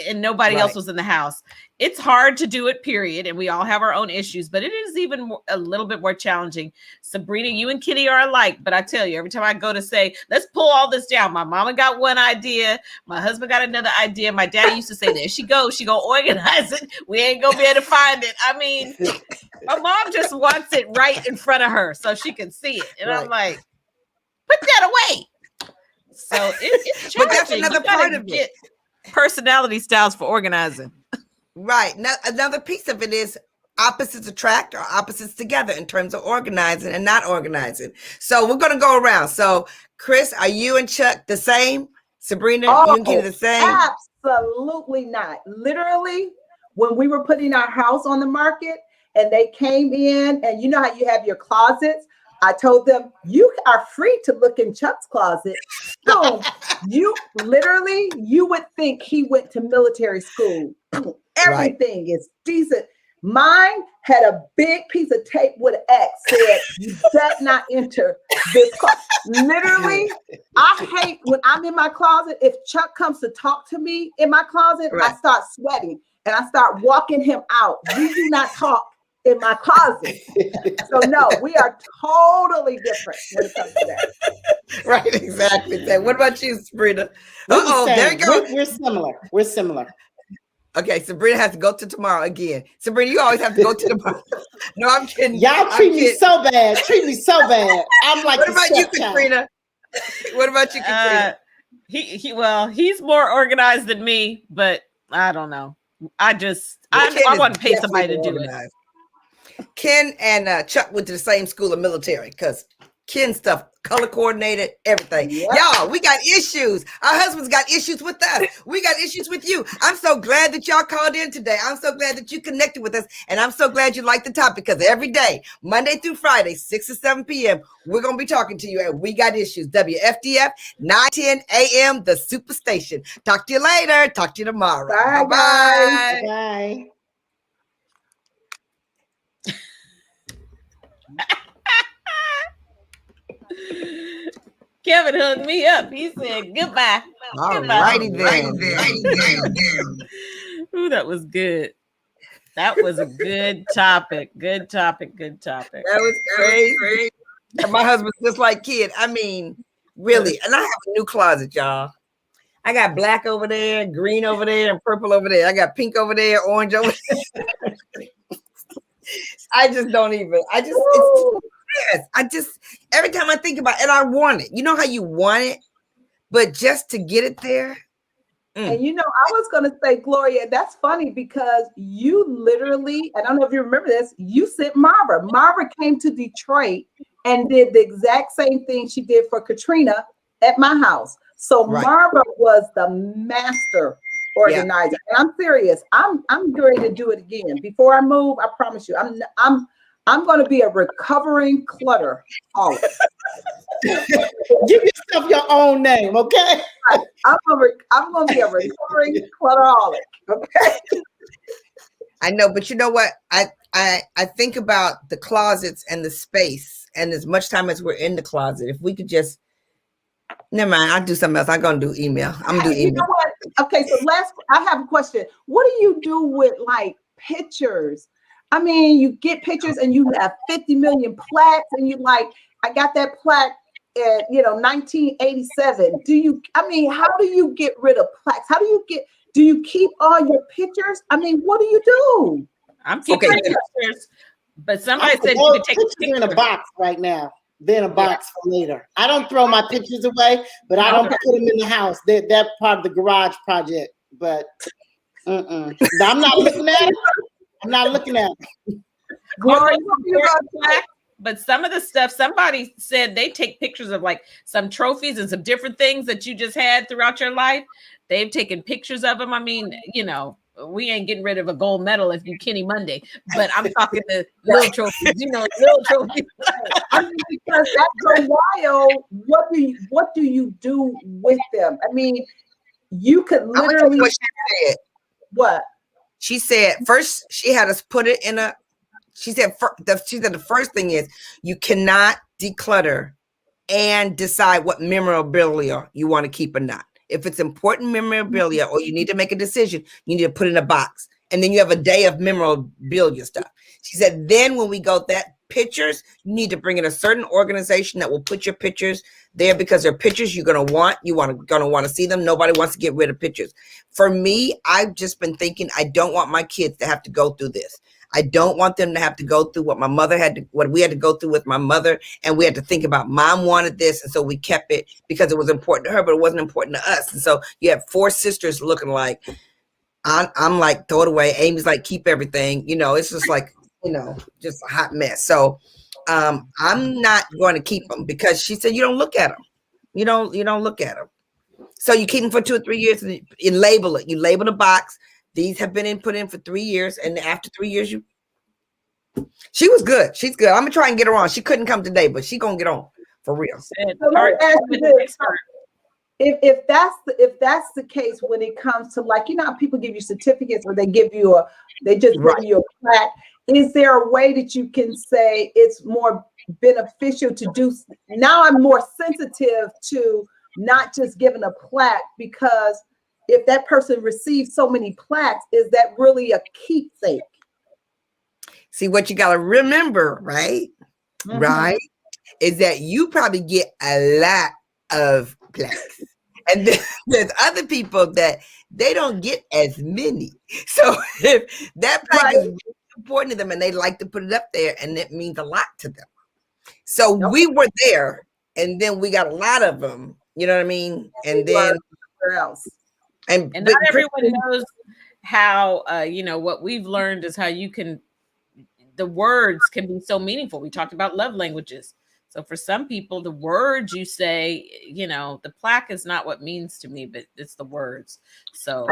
and nobody else was in the house. It's hard to do it, period. And we all have our own issues, but it is even a little bit more challenging. Sabrina, you and Kitty are alike, but I tell you, every time I go to say, let's pull all this down, my mama got one idea, my husband got another idea. My daddy used to say, there she goes, she gonna organize it. We ain't gonna be able to find it. I mean, my mom just wants it right in front of her so she can see it. And I'm like, put that away. So it's challenging. But that's another part of it. Personality styles for organizing. Right. Now, another piece of it is opposites attract or opposites together in terms of organizing and not organizing. So we're going to go around. So Chris, are you and Chuck the same? Sabrina, you and Kitty the same? Absolutely not. Literally, when we were putting our house on the market and they came in, and you know how you have your closets, I told them, you are free to look in Chuck's closet. So you would think he went to military school. Everything is decent. Mine had a big piece of tape with an X said, you better not enter this closet. Literally, I hate when I'm in my closet. If Chuck comes to talk to me in my closet, I start sweating and I start walking him out. We do not talk in my closet. So no, we are totally different when it comes to that. Right, exactly. What about you, Sabrina? There you go. We're similar. Okay, Sabrina has to go to tomorrow again. Sabrina, you always have to go to tomorrow. No, I'm kidding. Y'all treat me so bad. I'm like, what about you, Katrina? What about you, Katrina? He's more organized than me, but I don't know. I want to pay somebody to do it. Ken and Chuck went to the same school of military because Ken stuff, color coordinated, everything. Yep. Y'all, we got issues. Our husbands got issues with us. We got issues with you. I'm so glad that y'all called in today. I'm so glad that you connected with us. And I'm so glad you like the topic because every day, Monday through Friday, 6 to 7 p.m., we're going to be talking to you and we got issues. WFDF, 9:10 a.m., the Superstation. Talk to you later. Talk to you tomorrow. Bye. Bye. Kevin hooked me up. He said goodbye. All righty then. Ooh, that was good. That was a good topic. Good topic. That was great. My husband's just like Kid. I mean, really. And I have a new closet, y'all. I got black over there, green over there, and purple over there. I got pink over there, orange over there. Every time I think about it, and I want it. You know how you want it, but just to get it there. And you know, I was going to say, Gloria, that's funny because you literally, I don't know if you remember this, you sent Marva. Marva came to Detroit and did the exact same thing she did for Katrina at my house. So Marva was the master organizer. And I'm serious. I'm ready to do it again. Before I move, I promise you, I'm going to be a recovering clutter holic. Give yourself your own name, okay? I'm going to be a recovering clutterholic, okay? I know, but you know what? I think about the closets and the space, and as much time as we're in the closet, if we could just, never mind, I'll do something else. I'm going to do email. I'm going to do email. You know what? Okay, so I have a question. What do you do with like pictures? I mean, you get pictures and you have 50 million plaques and you like, I got that plaque at, 1987. How do you get rid of plaques? Do you keep all your pictures? I mean, what do you do? I'm keeping pictures, but somebody said you could take pictures in a box right now. They're in a box for later. I don't throw my pictures away, but I don't put them in the house. That part of the garage project, but I'm not looking at it. I'm not looking at it. But some of the stuff, somebody said they take pictures of like some trophies and some different things that you just had throughout your life. They've taken pictures of them. I mean, we ain't getting rid of a gold medal if you Kenny Monday, but I'm talking the little trophies, little trophies. I mean, because after a while, what do you do with them? I mean, you could literally. What she said. What? She said first she had us put it in she said the first thing is you cannot declutter and decide what memorabilia you want to keep or not. If it's important memorabilia or you need to make a decision, you need to put it in a box. And then you have a day of memorabilia stuff. She said, then when we go that pictures, you need to bring in a certain organization that will put your pictures there because they're pictures you're going to want. Gonna want to see them. Nobody wants to get rid of pictures. For me, I've just been thinking, I don't want my kids to have to go through this. I don't want them to have to go through what what we had to go through with my mother. And we had to think about mom wanted this. And so we kept it because it was important to her, but it wasn't important to us. And so you have 4 sisters looking like, I'm like, throw it away. Amy's like, keep everything. It's just like, just a hot mess. So I'm not going to keep them because she said, you don't look at them. You don't look at them. So you keep them for 2 or 3 years and you label it. You label the box. These have been put in for 3 years. And after 3 years, she was good. She's good. I'm going to try and get her on. She couldn't come today, but she's going to get on for real. If that's the case, when it comes to, like, how people give you certificates or they give you give you a plaque, is there a way that you can say it's more beneficial to do? Now I'm more sensitive to not just giving a plaque, because if that person receives so many plaques, is that really a keepsake? See, what you got to remember, right? Mm-hmm. Right, is that you probably get a lot of plaques. And then there's other people that they don't get as many. So if that plaque is really important to them and they like to put it up there, and it means a lot to them. So we were there, and then we got a lot of them, you know what I mean? And then where else? And not everyone knows how, what we've learned is how the words can be so meaningful. We talked about love languages. So for some people, the words you say, the plaque is not what means to me, but it's the words. So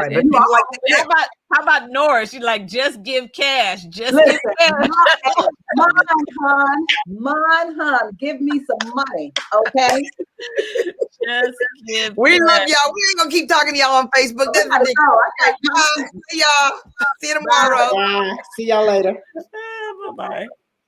how about Nora? She's like, just give cash. Give cash. Mon, give me some money, okay? Just give we love y'all. We ain't gonna keep talking to y'all on Facebook. That's ridiculous. Okay, bye. See y'all. See you tomorrow. Bye. See y'all later. Bye-bye.